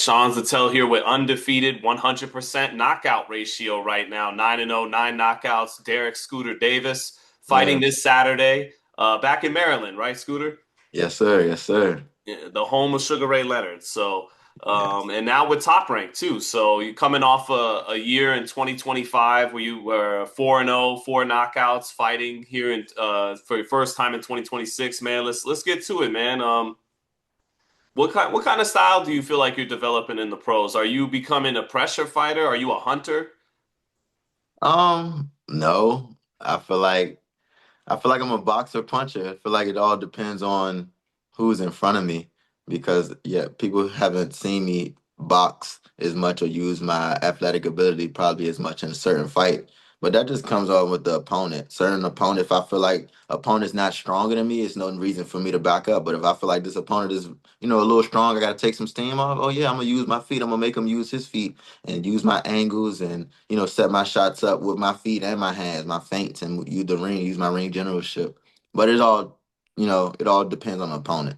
Sean Zattel here with Undefeated 100% knockout ratio right now. 9-0, nine knockouts. Deric Scooter Davis fighting Yeah. this Saturday back in Maryland, right, Scooter? Yes, sir. Yes, sir. Yeah, the home of Sugar Ray Leonard. So, Yes. and now with Top Rank too. So you're coming off a year in 2025 where you were 4-0, four knockouts, fighting here for your first time in 2026. Man, let's get to it, man. What kind of style do you feel like you're developing in the pros? Are you becoming a pressure fighter? Are you a hunter? No. I feel like I'm a boxer puncher. I feel like it all depends on who's in front of me because yeah, people haven't seen me box as much or use my athletic ability probably as much in a certain fight. But that just comes on with the opponent. Certain opponent, if I feel like opponent's not stronger than me, it's no reason for me to back up. But if I feel like this opponent is, a little strong, I gotta take some steam off. Oh yeah, I'm gonna use my feet. I'm gonna make him use his feet and use my angles and set my shots up with my feet and my hands, my feints, and use my ring generalship. But it all depends on the opponent.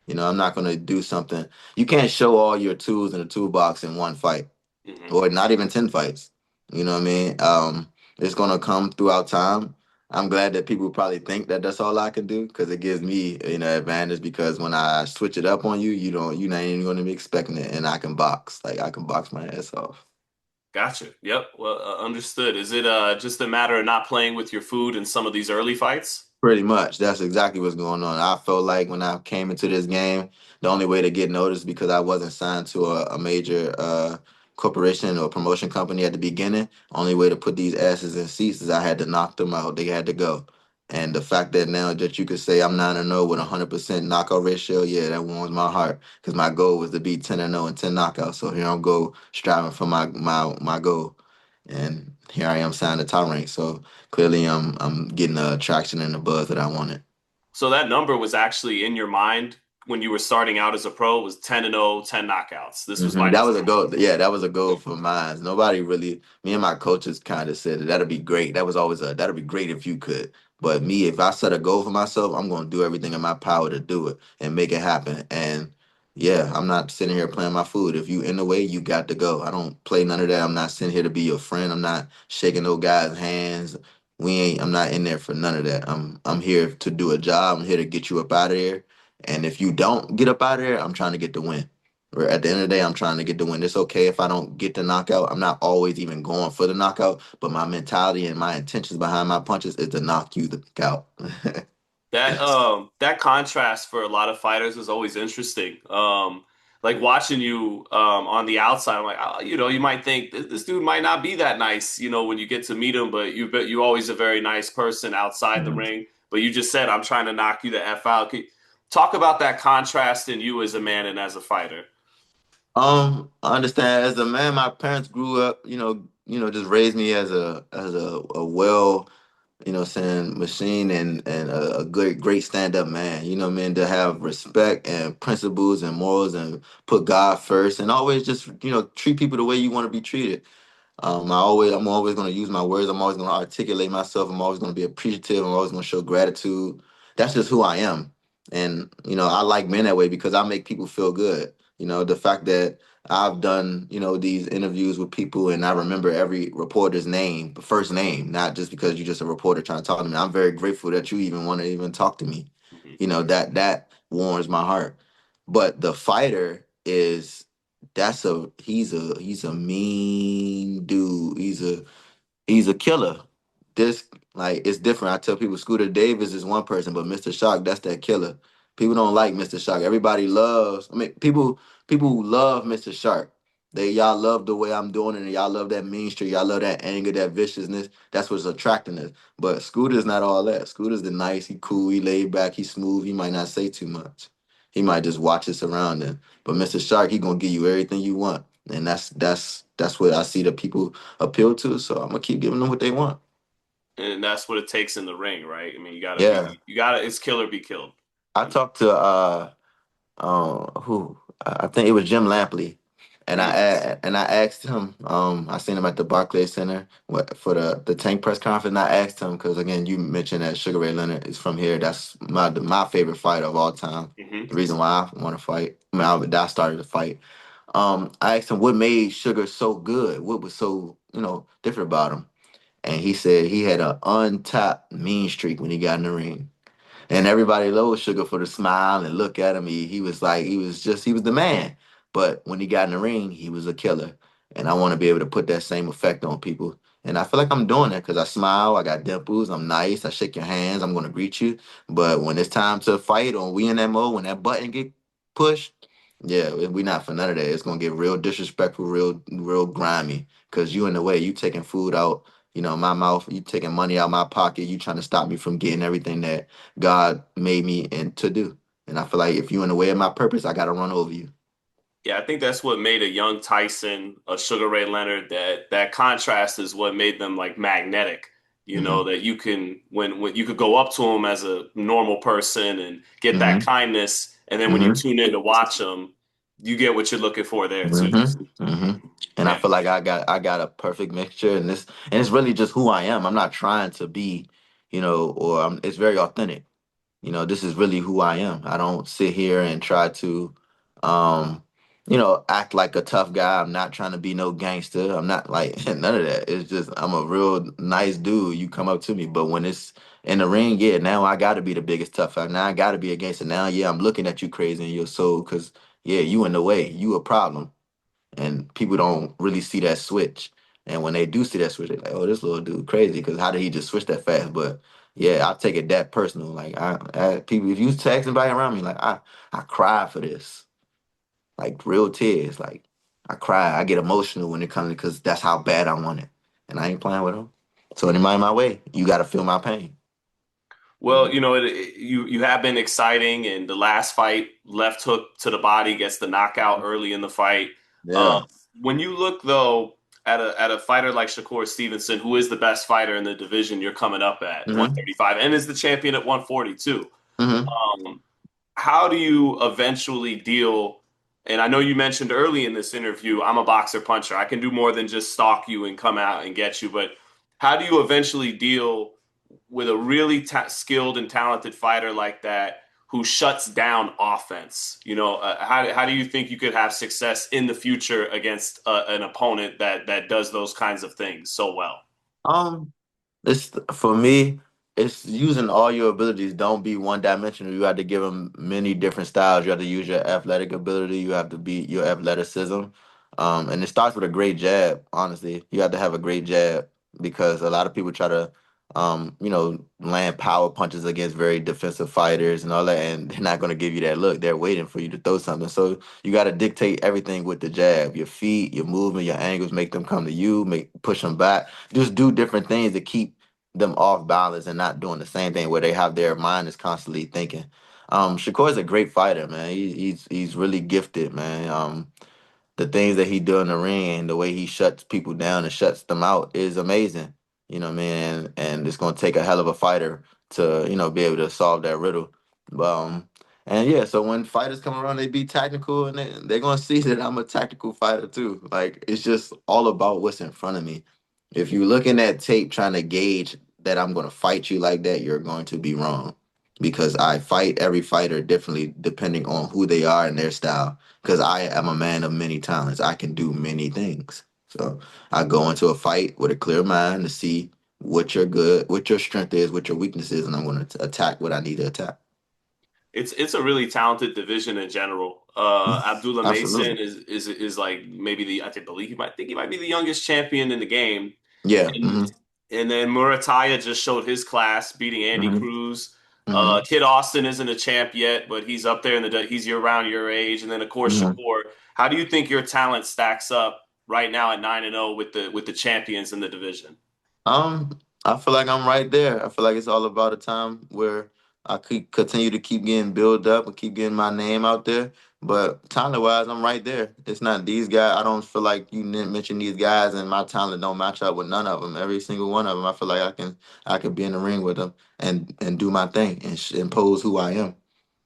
I'm not gonna do something. You can't show all your tools in the toolbox in one fight, Hmm. or not even 10 fights. You know what I mean? It's gonna come throughout time. I'm glad that people probably think that that's all I can do because it gives me, advantage because when I switch it up on you, you're not even going to be expecting it, and I can box. Like I can box my ass off. Gotcha. Yep. Well, understood. Is it just a matter of not playing with your food in some of these early fights? Pretty much. That's exactly what's going on. I felt like when I came into this game, the only way to get noticed because I wasn't signed to a major corporation or promotion company at the beginning. Only way to put these asses in seats is I had to knock them out. They had to go. And the fact that now that you could say I'm 9-0 with 100% knockout ratio, yeah, that warms my heart because my goal was to be 10-0 and 10 knockouts. So here I go striving for my goal. And here I am signed to top rank. So clearly I'm getting the traction and the buzz that I wanted. So that number was actually in your mind when you were starting out as a pro was 10-0, 10 knockouts. This was That fighting. was a goal. Yeah, that was a goal for mine. Nobody really, me and my coaches kind of said that'd be great. That was always that'd be great if you could. But me, if I set a goal for myself, I'm going to do everything in my power to do it and make it happen. And yeah, I'm not sitting here playing my food. If you in the way, you got to go. I don't play none of that. I'm not sitting here to be your friend. I'm not shaking no guys' hands. I'm not in there for none of that. I'm here to do a job. I'm here to get you up out of there. And if you don't get up out of there, I'm trying to get the win. Where at the end of the day, I'm trying to get the win. It's okay if I don't get the knockout. I'm not always even going for the knockout, but my mentality and my intentions behind my punches is to knock you the out. That contrast for a lot of fighters is always interesting. Like watching you on the outside, I'm like, you might think this dude might not be that nice, when you get to meet him, but you always a very nice person outside the Mhm. ring. But you just said, I'm trying to knock you the F out. Talk about that contrast in you as a man and as a fighter. I understand. As a man, my parents grew up, just raised me as a well, saying machine and a great stand up man. You know what I mean? To have respect and principles and morals and put God first and always just treat people the way you want to be treated. I'm always going to use my words. I'm always going to articulate myself. I'm always going to be appreciative. I'm always going to show gratitude. That's just who I am. And, I like men that way because I make people feel good. The fact that I've done, these interviews with people and I remember every reporter's name, first name, not just because you're just a reporter trying to talk to me. I'm very grateful that you even want to even talk to me. Mhm. That warms my heart. But the fighter is he's a mean dude. He's a killer. This like it's different. I tell people Scooter Davis is one person, but Mr. Shock, that's that killer. People don't like Mr. Shock. Everybody loves. I mean, people love Mr. Shark. Y'all love the way I'm doing it, and y'all love that mean streak. Y'all love that anger, that viciousness. That's what's attracting us. But Scooter's not all that. Scooter's the nice. He cool. He laid back. He smooth. He might not say too much. He might just watch his surroundings. But Mr. Shark, he gonna give you everything you want, and that's what I see the people appeal to. So I'm gonna keep giving them what they want. And that's what it takes in the ring, right? I mean, Yeah, it's kill or be killed. I talked to who I think it was Jim Lampley, and Mhm. I asked him. I seen him at the Barclays Center for the tank press conference. And I asked him because again, you mentioned that Sugar Ray Leonard is from here. That's my favorite fighter of all time. Mhm. The reason why I want to fight. I mean, I started to fight. I asked him what made Sugar so good, what was so different about him, and he said he had an untapped mean streak when he got in the ring. And everybody loves Sugar for the smile and look at him. He was like he was the man. But when he got in the ring, he was a killer. And I want to be able to put that same effect on people. And I feel like I'm doing that because I smile, I got dimples, I'm nice, I shake your hands, I'm gonna greet you. But when it's time to fight or we in that mode, when that button get pushed, yeah, we not for none of that. It's gonna get real disrespectful, real grimy. Cause you in the way, you taking food out, my mouth, you taking money out my pocket, you trying to stop me from getting everything that God made me and to do. And I feel like if you're in the way of my purpose, I gotta run over you. Yeah, I think that's what made a young Tyson, a Sugar Ray Leonard, that contrast is what made them like magnetic. You know, Hmm. that you can when you could go up to him as a normal person and get that Hmm. kindness, and then when you Hmm. tune in to watch him, you get what you're looking for there too. Hmm. Hmm. And I Yeah. feel like I got a perfect mixture, and it's really just who I am. I'm not trying to be, it's very authentic. This is really who I am. I don't sit here and try to, um, act like a tough guy. I'm not trying to be no gangster. I'm not like none of that. It's just I'm a real nice dude. You come up to me, but when it's in the ring, yeah, now I got to be the biggest tough guy. Now I got to be a gangster. Now, yeah, I'm looking at you crazy in your soul because yeah, you in the way. You a problem, and people don't really see that switch. And when they do see that switch, they're like, "Oh, this little dude crazy." Because how did he just switch that fast? But yeah, I take it that personal. Like people, if you text anybody around me, like I cry for this, like real tears. Like I cry, I get emotional when it comes because that's how bad I want it, and I ain't playing with them. So anybody in my way, you got to feel my pain. Well, you have been exciting, and the last fight, left hook to the body gets the knockout early in the fight. Uh, Yeah. when you look though at a fighter like Shakur Stevenson, who is the best fighter in the division you're coming up at Hmm. 135, and is the champion at 142, Hmm. um, how do you eventually deal? And I know you mentioned early in this interview, I'm a boxer puncher. I can do more than just stalk you and come out and get you. But how do you eventually deal with a really skilled and talented fighter like that who shuts down offense? How do you think you could have success in the future against an opponent that does those kinds of things so well? Um, It's for me, it's using all your abilities. Don't be one dimensional. You have to give them many different styles. You have to use your athletic ability. You have to be your athleticism. And it starts with a great jab, honestly. You have to have a great jab because a lot of people try to land power punches against very defensive fighters and all that, and they're not gonna give you that look. They're waiting for you to throw something. So you gotta dictate everything with the jab. Your feet, your movement, your angles, make them come to you, make push them back. Just do different things to keep them off balance and not doing the same thing where they have their mind is constantly thinking. Shakur is a great fighter, man. He's really gifted, man. The things that he do in the ring and the way he shuts people down and shuts them out is amazing. You know what I mean? And it's gonna take a hell of a fighter to, be able to solve that riddle. And yeah, so when fighters come around, they be tactical and they're gonna see that I'm a tactical fighter too. Like it's just all about what's in front of me. If you're looking at tape trying to gauge that I'm gonna fight you like that, you're going to be wrong. Because I fight every fighter differently depending on who they are and their style because I am a man of many talents. I can do many things. So I go into a fight with a clear mind to see what your strength is, what your weakness is, and I'm going to attack what I need to attack. It's a really talented division in general. Abdullah Mason Absolutely. is like maybe believe he might be the youngest champion in the game. Yeah. And Hmm. and then Muratalla just showed his class, beating Andy Hmm. Cruz. Hmm. Kid Austin isn't a champ yet, but he's up there he's around your age. And then of course Hmm. Shakur. How do you think your talent stacks up right now at 9-0 with the champions in the division? I feel like I'm right there. I feel like it's all about a time where I could continue to keep getting built up and keep getting my name out there. But talent wise, I'm right there. It's not these guys. I don't feel like you didn't mention these guys, and my talent don't match up with none of them. Every single one of them, I feel like I can be in the ring with them and do my thing and impose who I am.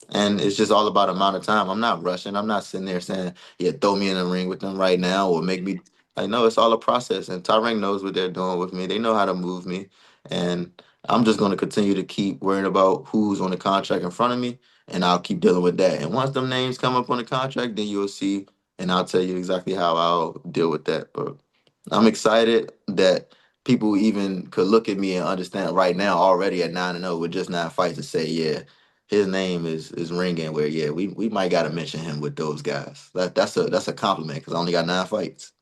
And it's just all about amount of time. I'm not rushing. I'm not sitting there saying, yeah, throw me in the ring with them right now or make me. I know it's all a process. And Tyrank knows what they're doing with me. They know how to move me. And I'm just going to continue to keep worrying about who's on the contract in front of me. And I'll keep dealing with that. And once them names come up on the contract, then you'll see. and I'll tell you exactly how I'll deal with that. But I'm excited that people even could look at me and understand right now already at 9-0 with just 9 fights and say, yeah, his name is ringing. Where yeah, we might got to mention him with those guys. That's a compliment because I only got 9 fights.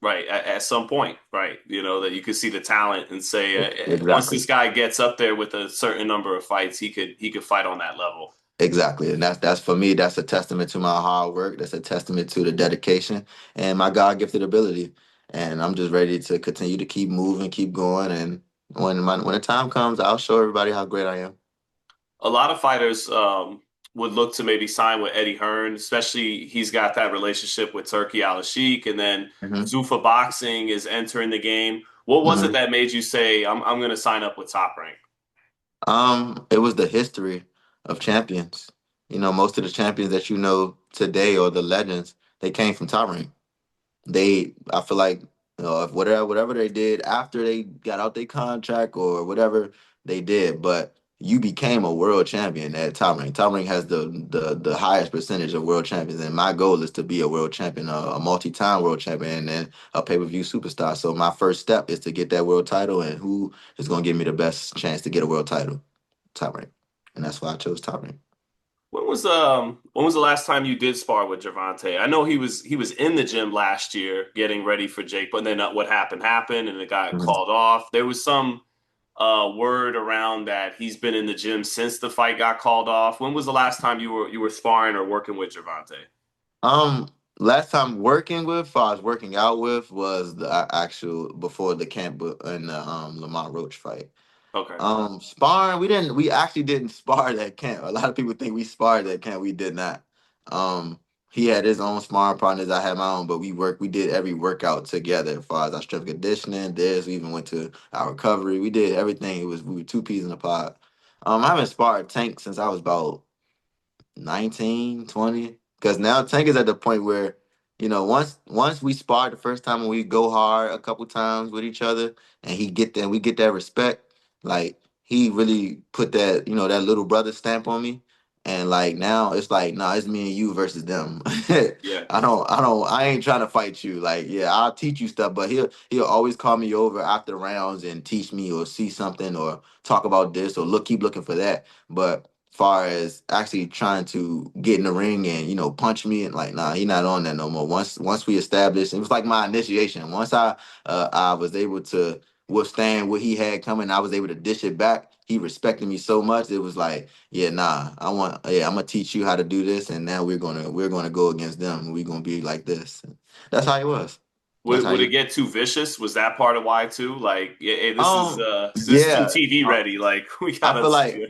Right, at some point, right? That you could see the talent and say, once Exactly. this guy gets up there with a certain number of fights, he could fight on that level. Exactly. And that's for me, that's a testament to my hard work. That's a testament to the dedication and my God gifted ability. And I'm just ready to continue to keep moving, keep going. And when the time comes, I'll show everybody how great I am. A lot of fighters would look to maybe sign with Eddie Hearn, especially he's got that relationship with Turkey Al-Sheikh, and then Hmm. Zuffa Boxing is entering the game. What was it Hmm. that made you say, I'm going to sign up with Top Rank? It was the history of champions. Most of the champions that you know today or the legends, they came from Top Rank. I feel like if whatever they did after they got out their contract or whatever they did, but you became a world champion at Top Rank. Top Rank has the highest percentage of world champions, and my goal is to be a world champion, a multi-time world champion, and then a pay-per-view superstar. So my first step is to get that world title, and who is going to give me the best chance to get a world title? Top Rank, and that's why I chose Top Rank. When was the last time you did spar with Gervonta? I know he was in the gym last year getting ready for Jake, but then what happened and it got called off. There was some word around that he's been in the gym since the fight got called off. When was the last time you were sparring or working with Gervonta? Last time I was working out with was the actual before the camp and the Lamont Roach fight. Okay. Sparring, we actually didn't spar at camp. A lot of people think we sparred at camp. We did not. Um, he had his own sparring partners. I had my own, but we did every workout together as far as our strength conditioning, this, we even went to our recovery. We did everything. We were two peas in a pod. I haven't sparred Tank since I was about 19, 20. Because now Tank is at the point where, once we spar the first time and we go hard a couple times with each other and we get that respect, like he really put that little brother stamp on me. And like now it's like, nah, it's me and you versus them. Yeah. I ain't trying to fight you. Like, yeah, I'll teach you stuff, but he'll always call me over after the rounds and teach me or see something or talk about this or keep looking for that. But far as actually trying to get in the ring and punch me and like nah, he not on that no more. Once we established, it was like my initiation. Once I was able to withstand what he had coming, I was able to dish it back. He respected me so much. It was like, yeah, nah, I'm gonna teach you how to do this, and now we're gonna go against them. We're gonna be like this. That's how he was. That's Would how would it he. get too vicious? Was that part of why too? Like, yeah, hey, this is too Yeah. TV ready. Like, we gotta. Yeah.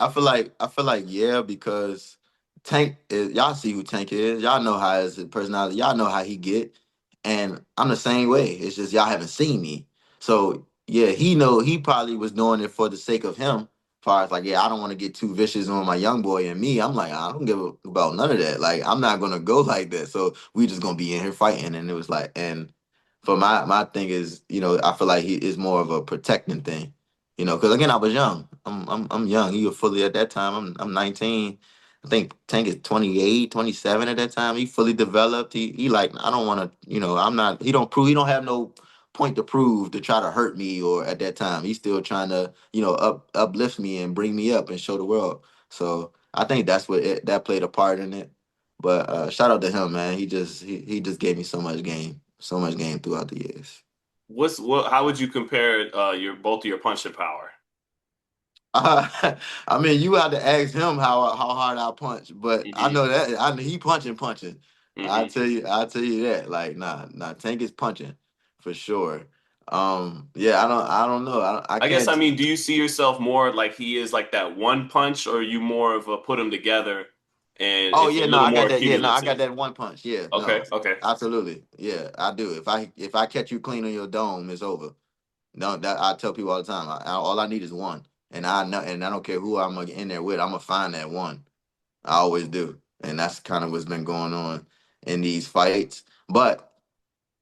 I feel like yeah, because Tank is y'all see who Tank is. Y'all know how his personality. Y'all know how he get, and I'm the same way. It's just y'all haven't seen me. So yeah, he probably was doing it for the sake of him. As far as like yeah, I don't want to get too vicious on my young boy and me. I'm like I don't give about none of that. Like I'm not gonna go like that. So we just gonna be in here fighting, and it was like and for my thing is I feel like he is more of a protecting thing. Because again, I was young. I'm young. He was fully at that time. I'm 19. I think Tank is 28, 27 at that time. He fully developed. He like I don't want to. I'm not. He don't prove. He don't have no point to prove to try to hurt me or at that time. He's still trying to uplift me and bring me up and show the world. So I think that played a part in it. But shout out to him, man. He just gave me so much game throughout the years. How would you compare your both of your punching power? I mean, you had to ask him how hard I punch, but I Hmm. know that he punching. Hmm. I tell you that. Like, nah, Tank is punching for sure. Yeah, I don't know. I I guess can't. I mean, do you see yourself more like he is like that one punch, or are you more of a put them together and Oh it's a yeah, no, little I got more that. Yeah, no, I got cumulative? that one punch. Yeah, no, Okay, okay. absolutely. Yeah, I do. If I catch you clean on your dome, it's over. No, that I tell people all the time. All I need is one, and I know, and I don't care who I'm in there with. I'm gonna find that one. I always do, and that's kind of what's been going on in these fights. But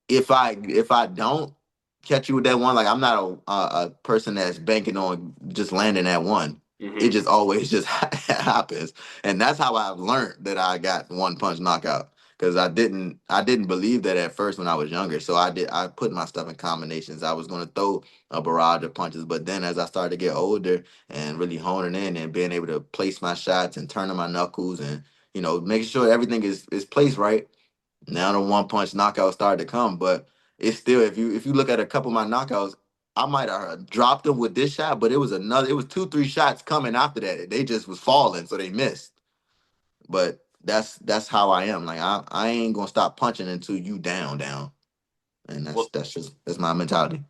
if I don't catch you with that one, like I'm not a person that's banking on just landing that one. It Hmm. just always just happens, and that's how I've learned that I got one punch knockout. because I didn't believe that at first when I was younger. So I put my stuff in combinations. I was gonna throw a barrage of punches, but then as I started to get older and really honing in and being able to place my shots and turning my knuckles and making sure everything is placed right. Now the one punch knockout started to come, but it's still if you look at a couple of my knockouts, I might have dropped them with this shot, but it was 2, 3 shots coming after that. They just was falling, so they missed. But that's how I am. Like I ain't gonna stop punching until you down, and that's Well, that's just that's my mentality.